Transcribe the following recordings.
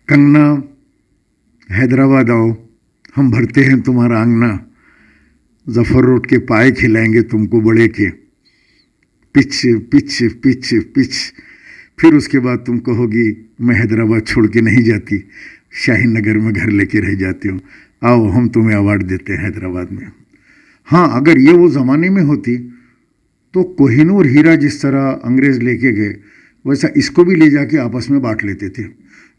कंगना, हैदराबाद आओ, हम भरते हैं तुम्हारा आंगना, जफर रोड के पाए खिलाएंगे तुमको बड़े के, पिच पिच पिच पिच। फिर उसके बाद तुम कहोगी मैं हैदराबाद छोड़ के नहीं जाती, शाहीन नगर में घर लेके रह जाती हूँ, आओ हम तुम्हें अवार्ड देते हैं हैदराबाद में। हाँ, अगर ये वो ज़माने में होती तो कोहिनूर हीरा जिस तरह अंग्रेज़ लेके गए वैसा इसको भी ले जाके आपस में बांट लेते थे।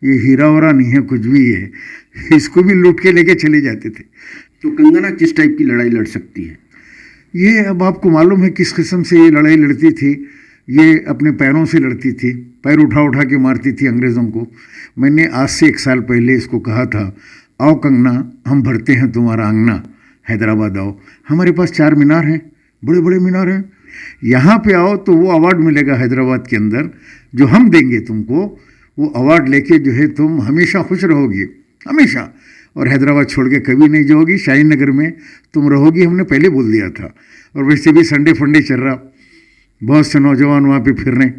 ये हीरा वरा नहीं है, कुछ भी है, इसको भी लूट के लेके चले जाते थे। तो कंगना किस टाइप की लड़ाई लड़ सकती है? ये अब आपको मालूम है किस किस्म से ये लड़ाई लड़ती थी। ये अपने पैरों से लड़ती थी, पैर उठा उठा के मारती थी अंग्रेज़ों को। मैंने आज से 1 साल पहले इसको कहा था, आओ कंगना, हम भरते हैं तुम्हारा आंगना, हैदराबाद आओ। हमारे पास 4 मीनार हैं, बड़े बड़े मीनार हैं, यहाँ पे आओ तो वो अवार्ड मिलेगा हैदराबाद के अंदर जो हम देंगे तुमको। वो अवार्ड लेके जो है तुम हमेशा खुश रहोगी, हमेशा, और हैदराबाद छोड़ के कभी नहीं जाओगी, शाहीन नगर में तुम रहोगी, हमने पहले बोल दिया था। और वैसे भी संडे फंडे चल रहा, बहुत से नौजवान वहाँ पे फिर रहे,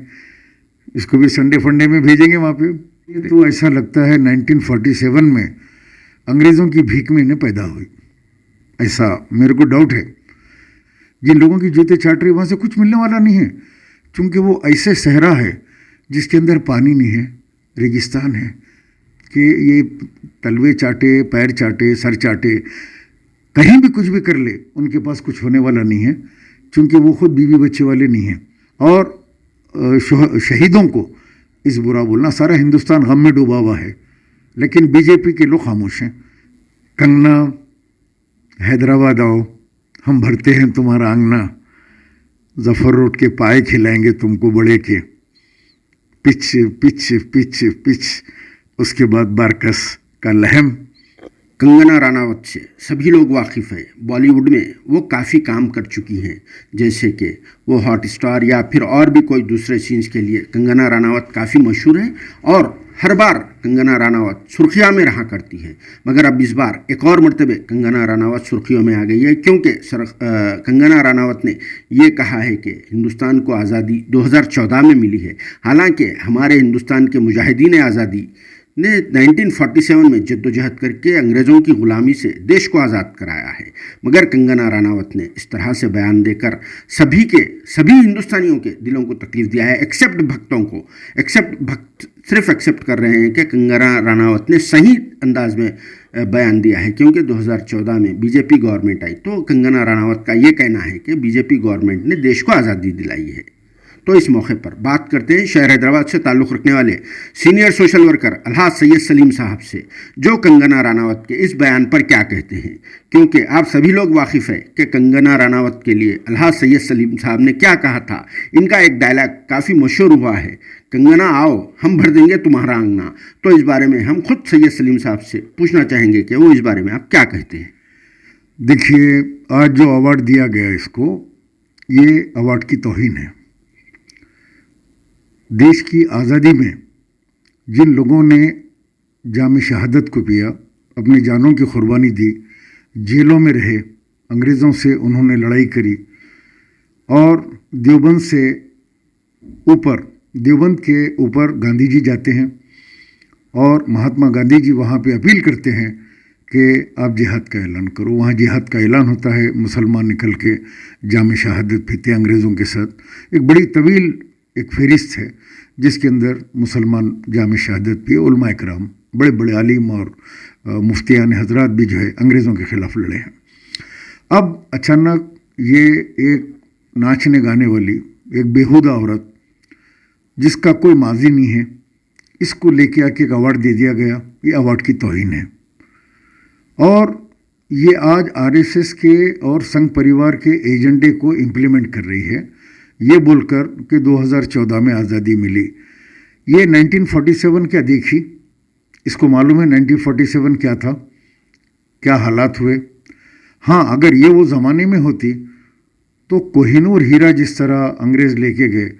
इसको भी संडे फंडे में भेजेंगे वहाँ पे। तो ऐसा लगता है 1947 में अंग्रेज़ों की भीख में इन्हें पैदा हुई, ऐसा मेरे को डाउट है। जिन लोगों की जूते चाट रही वहाँ से कुछ मिलने वाला नहीं है, क्योंकि वो ऐसे सहरा है जिसके अंदर पानी नहीं है, रेगिस्तान है, कि ये तलवे चाटे, पैर चाटे, सर चाटे, कहीं भी कुछ भी कर ले उनके पास कुछ होने वाला नहीं है, क्योंकि वो खुद बीवी बच्चे वाले नहीं हैं। और शहीदों को इस बुरा बोलना, सारा हिंदुस्तान गम में डूबा हुआ है, लेकिन बीजेपी के लोग खामोश हैं। कंगना, हैदराबाद आओ, हम भरते हैं तुम्हारा आंगना, जफर रोड के पाए खिलाएंगे तुमको बड़े के, पिच पिच पिच पिच। उसके बाद बारकस का लहम। कंगना रानावत से सभी लोग वाकिफ़ हैं। बॉलीवुड में वो काफ़ी काम कर चुकी हैं, जैसे कि वो हॉट स्टार या फिर और भी कोई दूसरे सीन्स के लिए कंगना रानावत काफ़ी मशहूर है और हर बार कंगना रानावत सुर्खियों में रहा करती है। मगर अब इस बार एक और मरतबे कंगना रानावत सुर्खियों में आ गई है, क्योंकि कंगना रानावत ने ये कहा है कि हिंदुस्तान को आज़ादी 2014 में मिली है। हालांकि हमारे हिंदुस्तान के मुजाहिदीन आज़ादी ने 1947 में जद्दोजहद करके अंग्रेज़ों की ग़ुलामी से देश को आज़ाद कराया है। मगर कंगना रानावत ने इस तरह से बयान देकर सभी हिंदुस्तानियों के दिलों को तकलीफ़ दिया है, एक्सेप्ट भक्तों को। भक्त सिर्फ एक्सेप्ट कर रहे हैं कि कंगना रानावत ने सही अंदाज में बयान दिया है, क्योंकि 2014 में बीजेपी गवर्नमेंट आई तो कंगना रानावत का ये कहना है कि बीजेपी गवर्नमेंट ने देश को आज़ादी दिलाई है। तो इस मौके पर बात करते हैं शहर हैदराबाद से ताल्लुक़ रखने वाले senior social worker Alhaj Syed Saleem sahab से, जो कंगना रानावत के इस बयान पर क्या कहते हैं। क्योंकि आप सभी लोग वाकिफ़ है कि कंगना रानावत के लिए अलहाज सैयद सलीम साहब ने क्या कहा था। इनका एक डायलॉग काफ़ी मशहूर हुआ है, कंगना आओ हम भर देंगे तुम्हारा आंगना। तो इस बारे में हम खुद सैयद सलीम साहब से पूछना चाहेंगे कि वो इस बारे में आप क्या कहते हैं। देखिए, आज जो अवार्ड दिया गया इसको, ये अवार्ड की तौहीन है। देश की आज़ादी में जिन लोगों ने जाम शहादत को पिया, अपनी जानों की कुर्बानी दी, जेलों में रहे, अंग्रेज़ों से उन्होंने लड़ाई करी, और देवबंद के ऊपर गांधी जी जाते हैं और महात्मा गांधी जी वहाँ पे अपील करते हैं कि आप जिहाद का ऐलान करो। वहाँ जिहाद का ऐलान होता है, मुसलमान निकल के जाम शहादत पीते अंग्रेज़ों के साथ। एक बड़ी तवील एक फहरिस्त है जिसके अंदर मुसलमान जाम शहादत पिए, उलमा इकराम, बड़े बड़े आलिम और मुफ्तियान हजरात भी जो है अंग्रेज़ों के ख़िलाफ़ लड़े हैं। अब अचानक ये एक नाचने गाने वाली एक बेहुदा औरत जिसका कोई माजी नहीं है, इसको लेके आके एक अवार्ड दे दिया गया। ये अवार्ड की तौहीन है। और ये आज आरएसएस के और संघ परिवार के एजेंडे को इम्प्लीमेंट कर रही है, ये बोलकर कि 2014 में आज़ादी मिली। ये 1947 क्या देखी, इसको मालूम है 1947 क्या था, क्या हालात हुए। हाँ, अगर ये वो ज़माने में होती तो कोहिनूर हीरा जिस तरह अंग्रेज़ लेके गए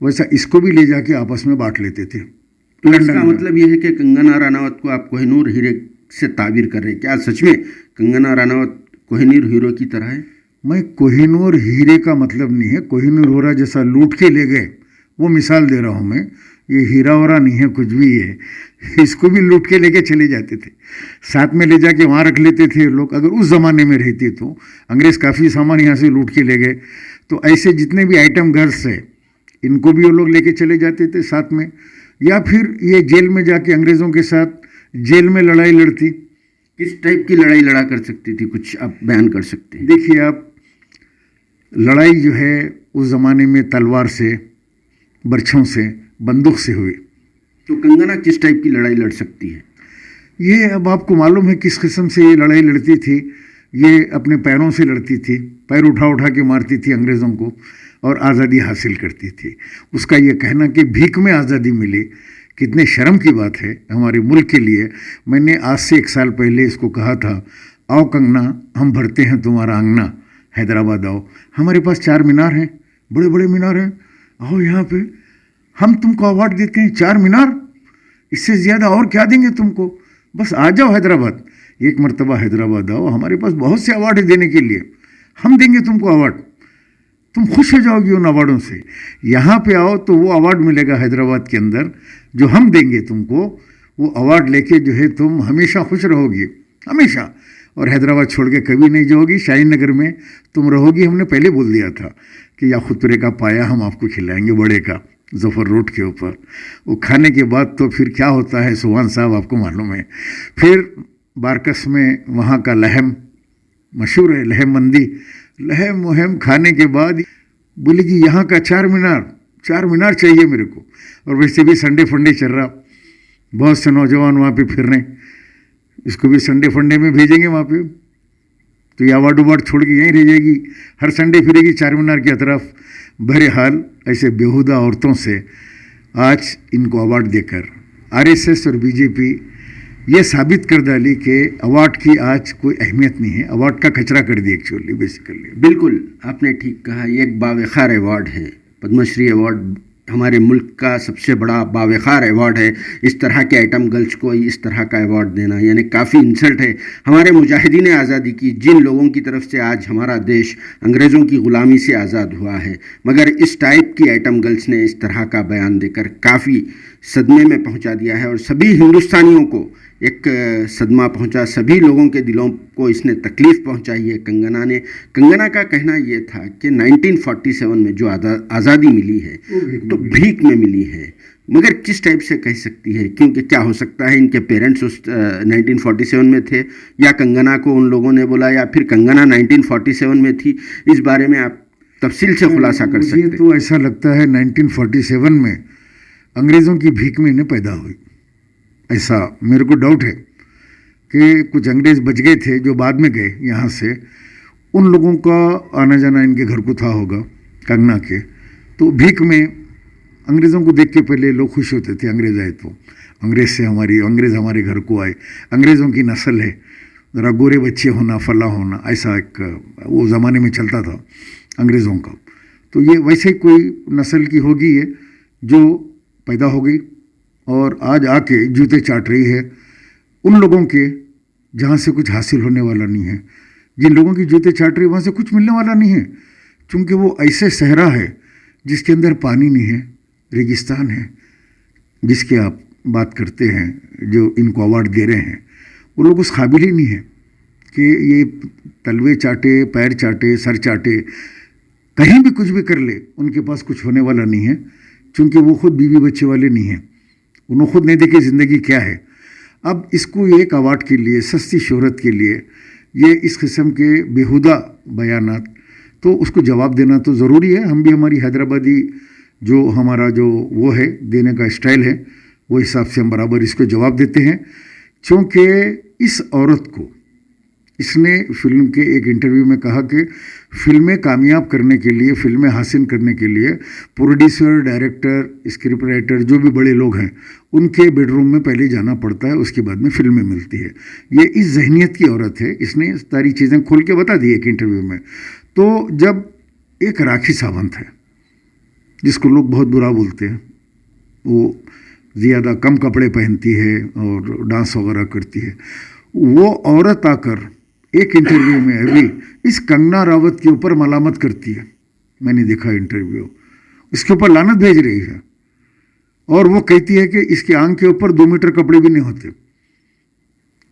वैसा इसको भी ले जाके आपस में बांट लेते थे। तो इसका मतलब ये है कि कंगना रानावत को आप कोहिनूर हीरे से ताबीर कर रहे हैं। क्या सच में कंगना रानावत कोहिनूर हीरो की तरह है? मैं कोहिनूर हीरे का मतलब नहीं है, कोहिनूर हीरा जैसा लूट के ले गए वो मिसाल दे रहा हूँ मैं। ये हीरा वरा नहीं है, कुछ भी है, इसको भी लूट के लेके चले जाते थे, साथ में ले जाके वहाँ रख लेते थे लोग। अगर उस ज़माने में रहते तो अंग्रेज़ काफ़ी सामान यहाँ से लूट के ले गए, तो ऐसे जितने भी आइटम गर्ल्स है इनको भी वो लोग लेके चले जाते थे साथ में, या फिर ये जेल में जाके अंग्रेज़ों के साथ जेल में लड़ाई लड़ती। किस टाइप की लड़ाई लड़ा कर सकती थी, कुछ आप बयान कर सकते हैं? देखिए आप, लड़ाई जो है उस ज़माने में तलवार से, बरछों से, बंदूक से हुई। तो कंगना किस टाइप की लड़ाई लड़ सकती है? ये अब आपको मालूम है किस किस्म से ये लड़ाई लड़ती थी। ये अपने पैरों से लड़ती थी, पैर उठा उठा के मारती थी अंग्रेज़ों को और आज़ादी हासिल करती थी। उसका ये कहना कि भीख में आज़ादी मिली, कितने शर्म की बात है हमारे मुल्क के लिए। मैंने आज से 1 साल पहले इसको कहा था, आओ कंगना हम भरते हैं तुम्हारा अंगना, हैदराबाद आओ, हमारे पास 4 मीनार हैं, बड़े बड़े मीनार हैं, आओ यहाँ पे हम तुमको अवार्ड देते हैं। 4 मीनार, इससे ज़्यादा और क्या देंगे तुमको, बस आ जाओ हैदराबाद, एक मरतबा हैदराबाद आओ, हमारे पास बहुत से अवार्ड देने के लिए, हम देंगे तुमको अवार्ड, तुम खुश हो जाओगी उन अवार्डों से। यहाँ पे आओ तो वो अवार्ड मिलेगा हैदराबाद के अंदर जो हम देंगे तुमको, वो अवार्ड लेके जो है तुम हमेशा खुश रहोगी, हमेशा, और हैदराबाद छोड़ के कभी नहीं जाओगी, शाहीन नगर में तुम रहोगी। हमने पहले बोल दिया था कि या खुतरे का पाया हम आपको खिलाएंगे, बड़े का, जफ़र रोड के ऊपर। वो खाने के बाद तो फिर क्या होता है सुभान साहब आपको मालूम है। फिर बारकस में वहाँ का लहम मशहूर है, लहम मंदी, लहम वहम खाने के बाद बोले कि यहाँ का 4 मीनार चाहिए मेरे को। और वैसे भी संडे फंडे चल रहा, बहुत से नौजवान वहाँ पे फिर रहे हैं, इसको भी संडे फंडे में भेजेंगे वहाँ पे, तो ये अवार्ड उवार्ड छोड़ के यहीं रह जाएगी, हर संडे फिरेगी 4 मीनार की तरफ। बहरहाल ऐसे बेहुदा औरतों से आज इनको अवार्ड देकर आरएसएस और बीजेपी ये साबित कर डाली कि अवार्ड की आज कोई अहमियत नहीं है, अवार्ड का कचरा कर दी एक्चुअली, बेसिकली। बिल्कुल आपने ठीक कहा, ये एक बावखार अवार्ड है। पद्मश्री अवार्ड हमारे मुल्क का सबसे बड़ा बावखार अवार्ड है। इस तरह के आइटम गर्ल्स को इस तरह का अवार्ड देना यानी काफ़ी इंसल्ट है हमारे मुजाहिदीन आज़ादी की, जिन लोगों की तरफ से आज हमारा देश अंग्रेज़ों की ग़ुलामी से आज़ाद हुआ है। मगर इस टाइप की आइटम गर्ल्स ने इस तरह का बयान देकर काफ़ी सदमे में पहुंचा दिया है और सभी हिंदुस्तानियों को एक सदमा पहुंचा, सभी लोगों के दिलों को इसने तकलीफ़ पहुंचाई है कंगना ने। कंगना का कहना ये था कि 1947 में जो आज़ादी मिली है तो भीख में मिली है, मगर किस टाइप से कह सकती है, क्योंकि क्या हो सकता है इनके पेरेंट्स उस 1947 में थे, या कंगना को उन लोगों ने बोला, या फिर कंगना 1947 में थी। इस बारे में आप तफसील से खुलासा कर सकते हैं? तो ऐसा लगता है 1947 में अंग्रेज़ों की भीख में इन्हें पैदा हुई, ऐसा मेरे को डाउट है कि कुछ अंग्रेज़ बच गए थे जो बाद में गए यहाँ से, उन लोगों का आना जाना इनके घर को था होगा कंगना के। तो भीख में अंग्रेज़ों को देख के पहले लोग खुश होते थे, अंग्रेज़ आए तो, अंग्रेज़ हमारे घर को आए, अंग्रेज़ों की नस्ल है, ज़रा गोरे बच्चे होना, फला होना, ऐसा एक वो ज़माने में चलता था अंग्रेज़ों का। तो ये वैसे ही कोई नस्ल की होगी ये जो पैदा हो गई और आज आके जूते चाट रही है उन लोगों के जहाँ से कुछ हासिल होने वाला नहीं है। जिन लोगों की जूते चाट रही है वहाँ से कुछ मिलने वाला नहीं है, क्योंकि वो ऐसे सहरा है जिसके अंदर पानी नहीं है, रेगिस्तान है, जिसके आप बात करते हैं जो इनको अवार्ड दे रहे हैं, वो लोग उस काबिल ही नहीं है कि ये तलवे चाटे, पैर चाटे, सर चाटे, कहीं भी कुछ भी कर ले, उनके पास कुछ होने वाला नहीं है, क्योंकि वो खुद बीवी बच्चे वाले नहीं हैं, उन्होंने खुद नहीं देखी ज़िंदगी क्या है। अब इसको एक अवार्ड के लिए, सस्ती शोहरत के लिए, ये इस किस्म के बेहुदा बयानात, तो उसको जवाब देना तो ज़रूरी है। हम भी हमारी हैदराबादी जो हमारा जो वो है देने का स्टाइल है, वो हिसाब से हम बराबर इसको जवाब देते हैं, क्योंकि इस औरत को, इसने फिल्म के एक इंटरव्यू में कहा कि फिल्में कामयाब करने के लिए, फिल्में हासिल करने के लिए प्रोड्यूसर, डायरेक्टर, स्क्रिप्ट राइटर जो भी बड़े लोग हैं उनके बेडरूम में पहले जाना पड़ता है, उसके बाद में फिल्में मिलती है। ये इस जहनीत की औरत है, इसने सारी चीज़ें खोल के बता दी एक इंटरव्यू में। तो जब एक राखी सावंत है जिसको लोग बहुत बुरा बोलते हैं, वो ज़्यादा कम कपड़े पहनती है और डांस वगैरह करती है, वो औरत आकर एक इंटरव्यू में अभी इस कंगना रावत के ऊपर मलामत करती है। मैंने देखा इंटरव्यू, इसके ऊपर लानत भेज रही है اور وہ کہتی ہے کہ اس کی آنکھ کے اوپر 2 میٹر کپڑے بھی نہیں ہوتے،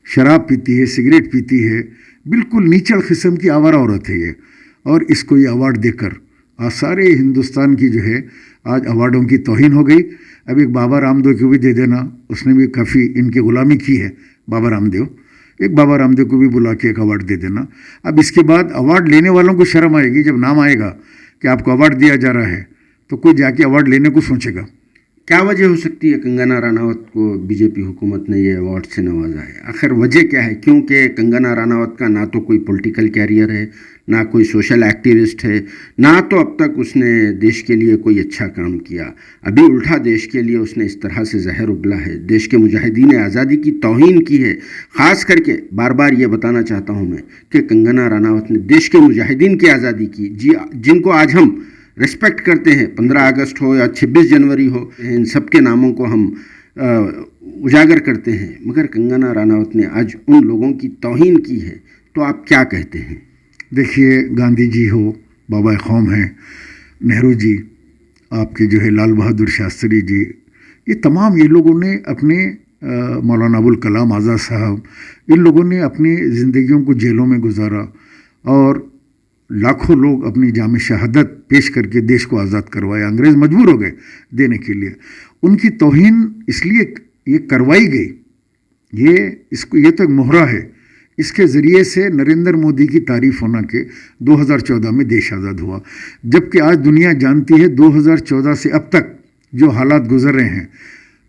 شراب پیتی ہے، سگریٹ پیتی ہے، بالکل نیچل قسم کی آوارہ عورت ہے یہ. اور اس کو یہ ایوارڈ دے کر آج سارے ہندوستان کی جو ہے آج ایوارڈوں کی توہین ہو گئی. اب ایک بابا رام دیو کو بھی دے دینا، اس نے بھی کافی ان کی غلامی کی ہے. بابا رام دیو، ایک بابا رام دیو کو بھی بلا کے ایک ایوارڈ دے دینا. اب اس کے بعد ایوارڈ لینے والوں کو شرم آئے گی، جب نام آئے گا کہ آپ کو ایوارڈ دیا جا رہا ہے تو کوئی جا کے ایوارڈ لینے کو سوچے گا. کیا وجہ ہو سکتی ہے کنگنا راناوت کو بی جے پی حکومت نے یہ ایوارڈ سے نوازا ہے؟ آخر وجہ کیا ہے؟ کیونکہ کنگنا راناوت کا نہ تو کوئی پولیٹیکل کیریئر ہے، نہ کوئی سوشل ایکٹیوسٹ ہے، نہ تو اب تک اس نے دیش کے لیے کوئی اچھا کام کیا. ابھی الٹا دیش کے لیے اس نے اس طرح سے زہر ابلا ہے، دیش کے مجاہدین آزادی کی توہین کی ہے. خاص کر کے بار بار یہ بتانا چاہتا ہوں میں کہ کنگنا راناوت نے دیش کے مجاہدین کی آزادی کی، جن کو آج ہم ریسپیکٹ کرتے ہیں، 15 اگست ہو یا 26 جنوری ہو، ان سب کے ناموں کو ہم اجاگر کرتے ہیں، مگر کنگنا راناوت نے آج ان لوگوں کی توہین کی ہے. تو آپ کیا کہتے ہیں؟ دیکھیے، گاندھی جی ہو، بابا قوم ہیں، نہرو جی، آپ کے جو ہے لال بہادر شاستری جی، یہ تمام یہ لوگوں نے اپنے مولانا ابوالکلام آزاد صاحب، ان لوگوں نے اپنی زندگیوں کو جیلوں میں گزارا اور لاکھوں لوگ اپنی جام شہادت پیش کر کے دیش کو آزاد کروایا. انگریز مجبور ہو گئے دینے کے لیے. ان کی توہین اس لیے یہ کروائی گئی، یہ تو ایک مہرہ ہے. اس کے ذریعے سے نریندر مودی کی تعریف ہونا کہ 2014 میں دیش آزاد ہوا، جبکہ آج دنیا جانتی ہے 2014 سے اب تک جو حالات گزر رہے ہیں،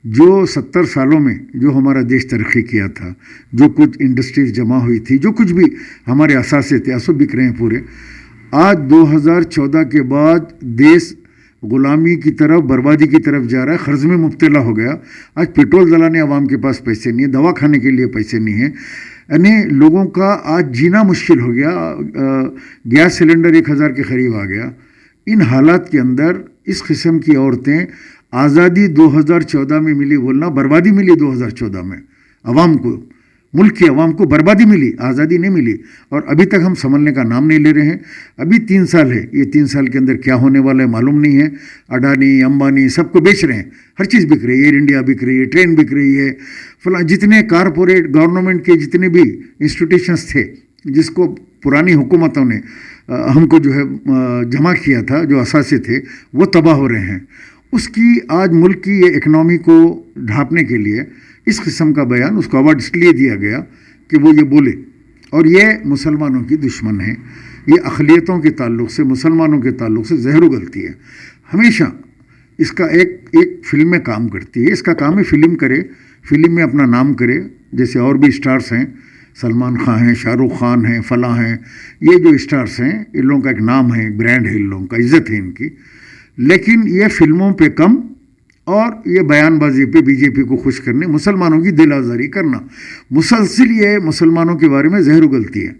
جو 70 سالوں میں جو ہمارا دیش ترقی کیا تھا، جو کچھ انڈسٹریز جمع ہوئی تھی، جو کچھ بھی ہمارے اثاثے تھے، سب بک رہے ہیں پورے. آج 2014 کے بعد دیش غلامی کی طرف، بربادی کی طرف جا رہا ہے، قرض میں مبتلا ہو گیا. آج پیٹرول دلانے عوام کے پاس پیسے نہیں ہیں، دوا کھانے کے لیے پیسے نہیں ہیں، یعنی لوگوں کا آج جینا مشکل ہو گیا. گیس سلنڈر 1000 کے قریب آ گیا. ان حالات کے اندر اس قسم کی عورتیں، آزادی 2014 میں ملی بولنا، بربادی ملی 2014 میں عوام کو، ملک کی عوام کو بربادی ملی، آزادی نہیں ملی. اور ابھی تک ہم سنبھلنے کا نام نہیں لے رہے ہیں. ابھی 3 سال ہے، یہ 3 سال کے اندر کیا ہونے والا ہے معلوم نہیں ہے. اڈانی، امبانی سب کو بیچ رہے ہیں، ہر چیز بک رہی ہے، ایئر انڈیا بک رہی ہے، ٹرین بک رہی ہے، فلاں جتنے کارپوریٹ گورنمنٹ کے جتنے بھی انسٹیٹیوشنس تھے جس کو پرانی حکومتوں نے ہم کو جو ہے جمع کیا تھا، جو اثاثے تھے، وہ تباہ ہو رہے ہیں. اس کی آج ملک کی یہ اکنامی کو ڈھانپنے کے لیے اس قسم کا بیان اس کو ایوارڈ اس لیے دیا گیا کہ وہ یہ بولے. اور یہ مسلمانوں کی دشمن ہے، یہ اقلیتوں کے تعلق سے، مسلمانوں کے تعلق سے زہر اگلتی ہے. ہمیشہ اس کا ایک فلم میں کام کرتی ہے. اس کا کام ہے فلم کرے، فلم میں اپنا نام کرے، جیسے اور بھی اسٹارز ہیں، سلمان خان ہیں، شاہ رخ خان ہیں، فلاں ہیں. یہ جو اسٹارز ہیں ان لوگوں کا ایک نام ہے، ایک برانڈ ہے، ان لوگوں کا عزت ہے ان کی. لیکن یہ فلموں پہ کم اور یہ بیان بازی پہ بی جے پی کو خوش کرنے، مسلمانوں کی دل آزاری کرنا، مسلسل یہ مسلمانوں کے بارے میں زہر اگلتی ہے.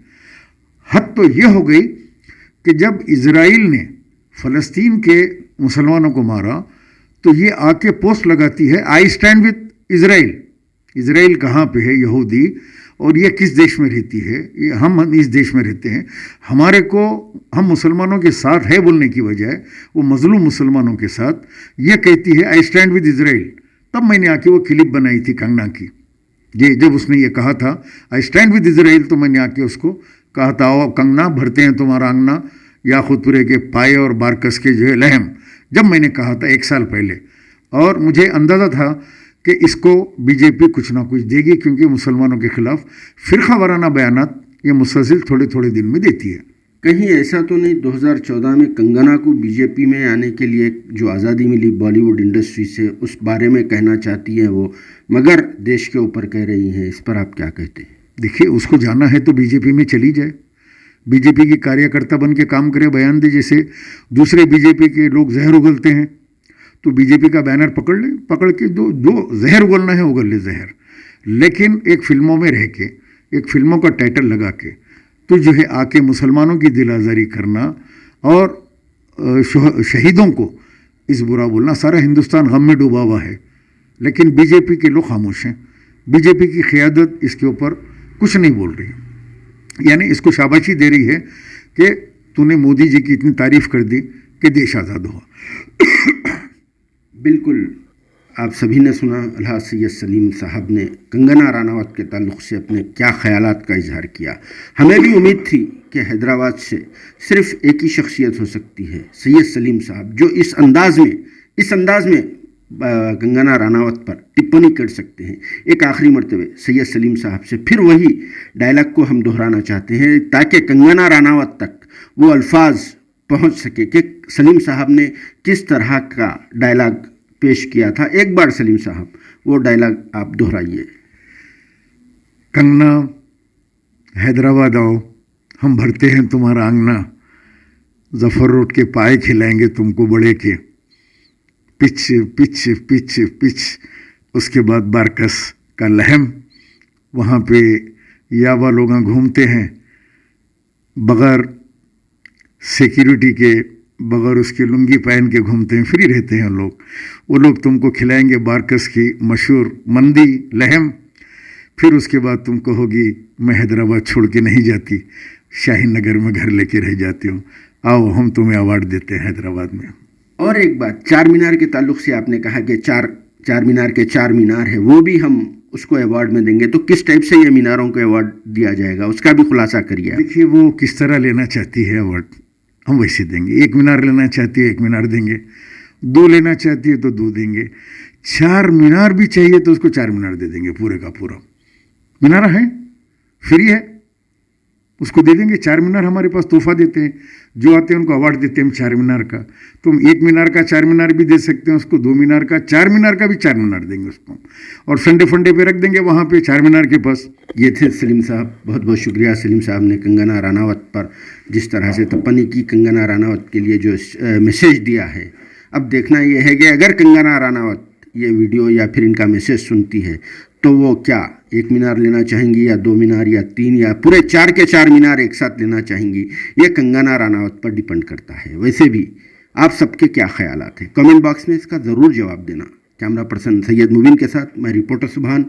حد تو یہ ہو گئی کہ جب اسرائیل نے فلسطین کے مسلمانوں کو مارا تو یہ آ کے پوسٹ لگاتی ہے، آئی اسٹینڈ وتھ اسرائیل. اسرائیل کہاں پہ ہے؟ یہودی. اور یہ کس دیش میں رہتی ہے؟ یہ ہم اس دیش میں رہتے ہیں. ہمارے کو، ہم مسلمانوں کے ساتھ ہے بولنے کی بجائے وہ مظلوم مسلمانوں کے ساتھ یہ کہتی ہے آئی اسٹینڈ ود اسرائیل. تب میں نے آ کے وہ کلپ بنائی تھی کنگنا کی. جب اس نے یہ کہا تھا آئی اسٹینڈ ود اسرائیل تو میں نے آ کے اس کو کہا تھا، آؤ کنگنا بھرتے ہیں تمہارا انگنا، یا خود پورے کے پائے اور بارکس کے جو ہے لہم. جب میں نے کہا تھا 1 سال پہلے، اور مجھے اندازہ تھا کہ اس کو بی جے پی کچھ نہ کچھ دے گی، کیونکہ مسلمانوں کے خلاف فرقہ وارانہ بیانات یہ مسلسل تھوڑے تھوڑے دن میں دیتی ہے. کہیں ایسا تو نہیں 2014 میں کنگنا کو بی جے پی میں آنے کے لیے جو آزادی ملی بالی ووڈ انڈسٹری سے، اس بارے میں کہنا چاہتی ہیں وہ، مگر دیش کے اوپر کہہ رہی ہیں، اس پر آپ کیا کہتے ہیں؟ دیکھیے، اس کو جانا ہے تو بی جے پی میں چلی جائے، بی جے پی کی کاریہ کرتا بن کے کام کرے، بیان دے. جیسے دوسرے بی جے پی کے لوگ زہر اگلتے ہیں تو بی جے پی کا بینر پکڑ لے، پکڑ کے جو زہر اگلنا ہے اگل لے زہر. لیکن ایک فلموں میں رہ کے، ایک فلموں کا ٹائٹل لگا کے تو جو ہے آ کے مسلمانوں کی دل آزاری کرنا اور شہیدوں کو اس برا بولنا. سارا ہندوستان غم میں ڈوبا ہوا ہے، لیکن بی جے پی کے لوگ خاموش ہیں. بی جے پی کی قیادت اس کے اوپر کچھ نہیں بول رہی، یعنی اس کو شاباشی دے رہی ہے کہ تو نے مودی جی کی اتنی تعریف کر دی کہ دیش آزاد ہوا. بالکل آپ سبھی نے سنا الحاج سید سلیم صاحب نے کنگنا راناوت کے تعلق سے اپنے کیا خیالات کا اظہار کیا. ہمیں بھی امید تھی کہ حیدرآباد سے صرف ایک ہی شخصیت ہو سکتی ہے, سید سلیم صاحب, جو اس انداز میں کنگنا راناوت پر ٹپنی کر سکتے ہیں. ایک آخری مرتبہ سید سلیم صاحب سے پھر وہی ڈائلاگ کو ہم دہرانا چاہتے ہیں تاکہ کنگنا راناوت تک وہ الفاظ پہنچ سکے کہ سلیم صاحب نے کس طرح کا ڈائلاگ پیش کیا تھا. ایک بار سلیم صاحب وہ ڈائلاگ آپ دہرائیے. کنگنا, حیدرآباد آؤ, ہم بھرتے ہیں تمہارا آنگنا, ظفر روڈ کے پائے کھلائیں گے تم کو بڑے کے, پچ پچ پچ پچ. اس کے بعد بارکس کا لہم, وہاں پہ یاوا لوگ گھومتے ہیں بغیر سیکیورٹی کے, بغیر اس کی لنگی پہن کے گھومتے ہیں, فری رہتے ہیں لوگ. وہ لوگ تم کو کھلائیں گے بارکس کی مشہور مندی لہم. پھر اس کے بعد تم کہو گی میں حیدرآباد چھوڑ کے نہیں جاتی, شاہین نگر میں گھر لے کے رہ جاتی ہوں, آؤ ہم تمہیں ایوارڈ دیتے ہیں حیدرآباد میں. اور ایک بات, چار مینار کے تعلق سے آپ نے کہا کہ چار مینار کے 4 مینار ہے, وہ بھی ہم اس کو ایوارڈ میں دیں گے. تو کس ٹائپ سے یہ میناروں کو ایوارڈ دیا جائے گا, اس کا بھی خلاصہ کریے. دیکھیے وہ کس طرح لینا چاہتی ہے ایوارڈ, ہم ویسے دیں گے. 1 مینار لینا چاہتی ہے 1 مینار دیں گے, 2 لینا چاہتی ہے تو 2 دیں گے, 4 مینار بھی چاہیے تو اس کو 4 مینار دے دیں گے. پورے کا پورا مینار ہے, فری ہے, اس کو دے دیں گے. 4 مینار ہمارے پاس تحفہ دیتے ہیں, جو آتے ہیں ان کو ایوارڈ دیتے ہیں ہم 4 مینار کا. تو ہم 1 مینار کا 4 مینار بھی دے سکتے ہیں اس کو, 2 مینار کا 4 مینار کا بھی 4 مینار دیں گے اس کو, اور سنڈے فنڈے پہ رکھ دیں گے وہاں پہ 4 مینار کے پاس. یہ تھے سلیم صاحب. بہت بہت شکریہ سلیم صاحب نے کنگنا راناوت پر جس طرح سے تپنی کی, کنگنا راناوت کے لیے جو میسیج دیا ہے. اب دیکھنا یہ ہے کہ اگر کنگنا راناوت یہ ویڈیو یا پھر ان کا میسیج سنتی ہے تو وہ کیا 1 مینار لینا چاہیں گی یا 2 مینار یا 3 یا پورے 4 کے 4 مینار ایک ساتھ لینا چاہیں گی, یہ کنگنا راناوت پر ڈیپینڈ کرتا ہے. ویسے بھی آپ سب کے کیا خیالات ہیں, کمنٹ باکس میں اس کا ضرور جواب دینا. کیمرہ پرسن سید مبین کے ساتھ میں رپورٹر سبحان.